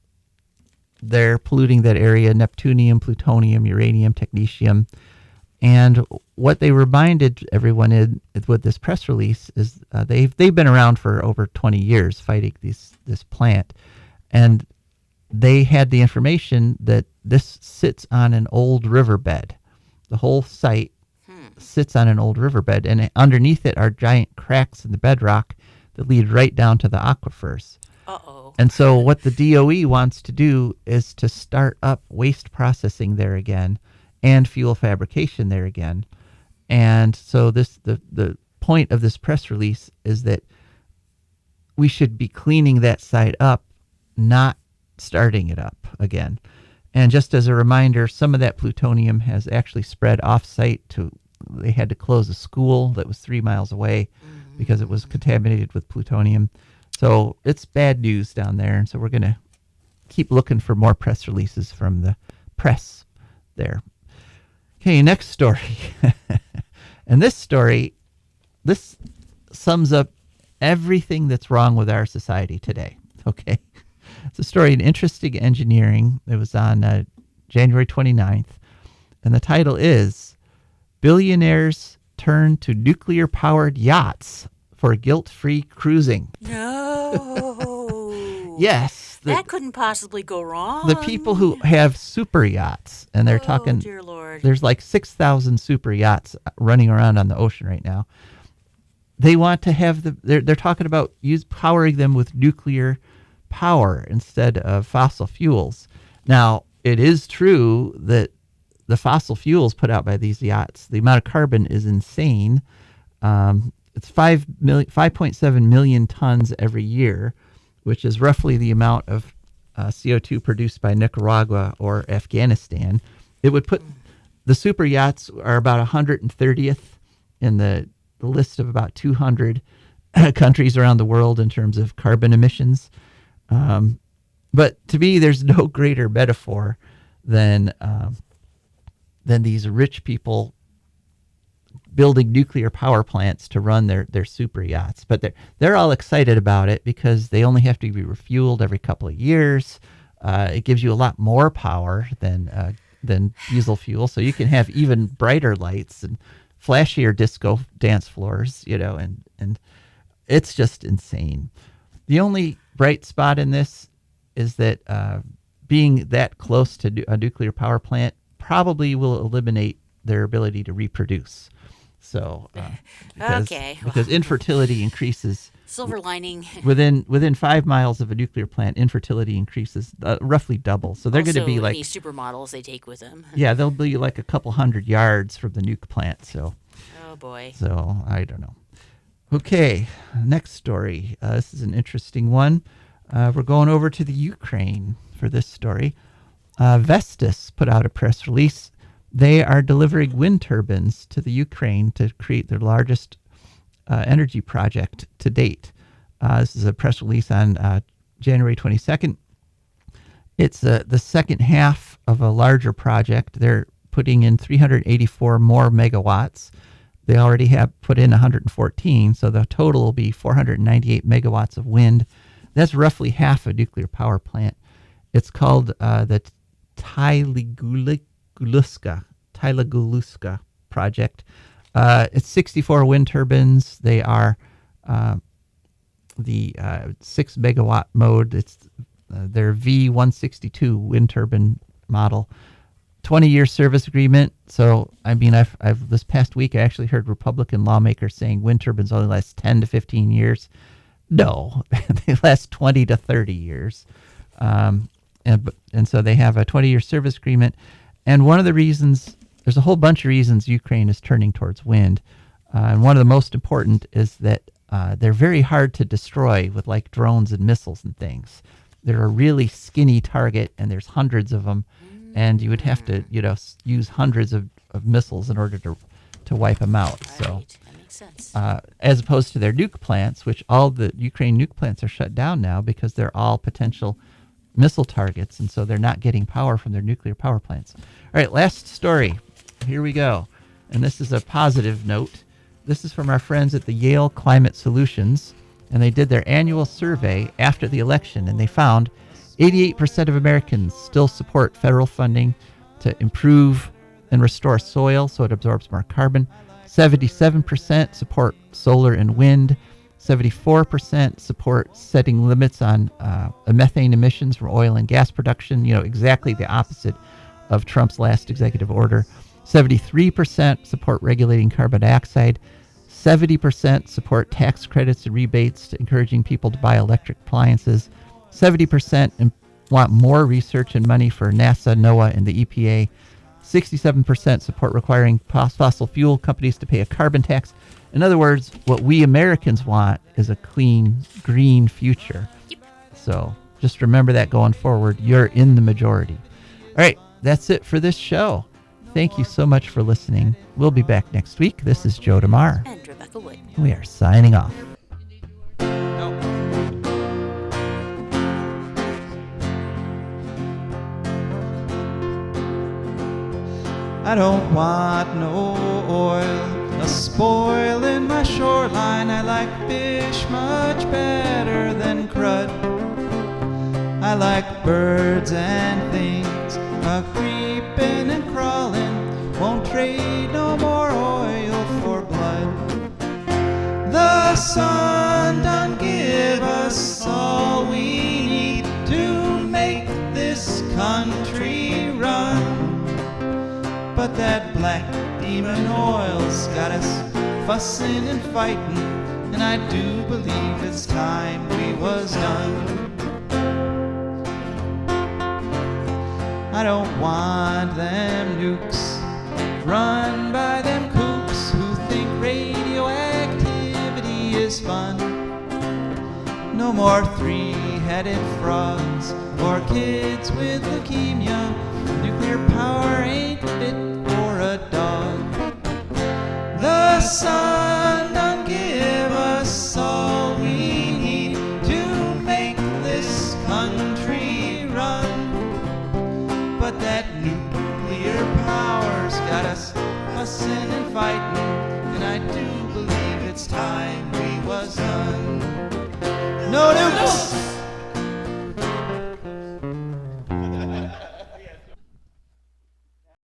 S2: there polluting that area: neptunium, plutonium, uranium, technetium. And what they reminded everyone in with this press release is they've been around for over 20 years fighting this plant, and they had the information that this sits on an old riverbed. The whole site sits on an old riverbed, and underneath it are giant cracks in the bedrock that lead right down to the aquifers.
S3: Uh-oh.
S2: And so what the DOE wants to do is to start up waste processing there again and fuel fabrication there again. And so the point of this press release is that we should be cleaning that site up, not starting it up again. And just as a reminder, some of that plutonium has actually spread off-site they had to close a school that was 3 miles away because it was contaminated with plutonium. So it's bad news down there, and so we're going to keep looking for more press releases from the press there. Okay, next story. And this story, this sums up everything that's wrong with our society today, okay? It's a story in Interesting Engineering. It was on January 29th, and the title is Billionaires Turn to Nuclear-Powered Yachts for Guilt-Free Cruising.
S3: No.
S2: Yes.
S3: That couldn't possibly go wrong.
S2: The people who have super yachts, and they're talking,
S3: dear Lord.
S2: There's like 6,000 super yachts running around on the ocean right now. They want to have they're talking about powering them with nuclear power instead of fossil fuels. Now, it is true that the fossil fuels put out by these yachts, the amount of carbon is insane. It's 5.7 million tons every year, which is roughly the amount of CO2 produced by Nicaragua or Afghanistan. It would put the super yachts are about 130th in the list of about 200 countries around the world in terms of carbon emissions. But to me, there's no greater metaphor than these rich people building nuclear power plants to run their super yachts. But they're all excited about it because they only have to be refueled every couple of years. It gives you a lot more power than diesel fuel, so you can have even brighter lights and flashier disco dance floors, and it's just insane. The only bright spot in this is that being that close to a nuclear power plant probably will eliminate their ability to reproduce. So, because infertility increases.
S3: Silver lining.
S2: Within 5 miles of a nuclear plant, infertility increases roughly double. So they're going to be like
S3: any supermodels they take with them.
S2: Yeah, they'll be like a couple hundred yards from the nuke plant. So.
S3: Oh boy.
S2: So I don't know. Okay, next story. This is an interesting one. We're going over to the Ukraine for this story. Vestas put out a press release. They are delivering wind turbines to the Ukraine to create their largest energy project to date. This is a press release on January 22nd. It's the second half of a larger project. They're putting in 384 more megawatts. They already have put in 114, so the total will be 498 megawatts of wind. That's roughly half a nuclear power plant. It's called the Tylaguluska project. It's 64 wind turbines. They are the 6 megawatt mode. It's their V162 wind turbine model. 20-year service agreement. So, I mean, I've this past week I actually heard Republican lawmakers saying wind turbines only last 10 to 15 years. No, they last 20 to 30 years. And so they have a 20-year service agreement. And one of the reasons, there's a whole bunch of reasons Ukraine is turning towards wind. And one of the most important is that they're very hard to destroy with like drones and missiles and things. they're a really skinny target, and there's hundreds of them, and you would have to, use hundreds of missiles in order to wipe them out.
S3: Right.
S2: So,
S3: That makes sense.
S2: as opposed to their nuke plants, which all the Ukraine nuke plants are shut down now because they're all potential missile targets, and so they're not getting power from their nuclear power plants. All right, last story. Here we go. And this is a positive note. This is from our friends at the Yale Climate Solutions, and they did their annual survey after the election, and they found 88% of Americans still support federal funding to improve and restore soil so it absorbs more carbon. 77% support solar and wind. 74% support setting limits on methane emissions from oil and gas production, exactly the opposite of Trump's last executive order. 73% support regulating carbon dioxide. 70% support tax credits and rebates to encouraging people to buy electric appliances. 70% want more research and money for NASA, NOAA, and the EPA. 67% support requiring fossil fuel companies to pay a carbon tax. In other words, what we Americans want is a clean, green future.
S3: Yep.
S2: So just remember that going forward. You're in the majority. All right, that's it for this show. Thank you so much for listening. We'll be back next week. This is Joe DeMare.
S3: And Rebecca Wood.
S2: We are signing off.
S1: I don't want no oil, a spoil in my shoreline. I like fish much better than crud. I like birds and things a creeping and crawling. Won't trade no more oil for blood. The sun done give us all we need to make this country run. But that black demon oil's got us fussing and fighting, and I do believe it's time we was done. I don't want them nukes run by them kooks who think radioactivity is fun. No more three-headed frogs or kids with leukemia. Nuclear power ain't fit for a dog. The sun done give us all we need to make this country run. But that nuclear power's got us fussing and fighting, and I do believe it's time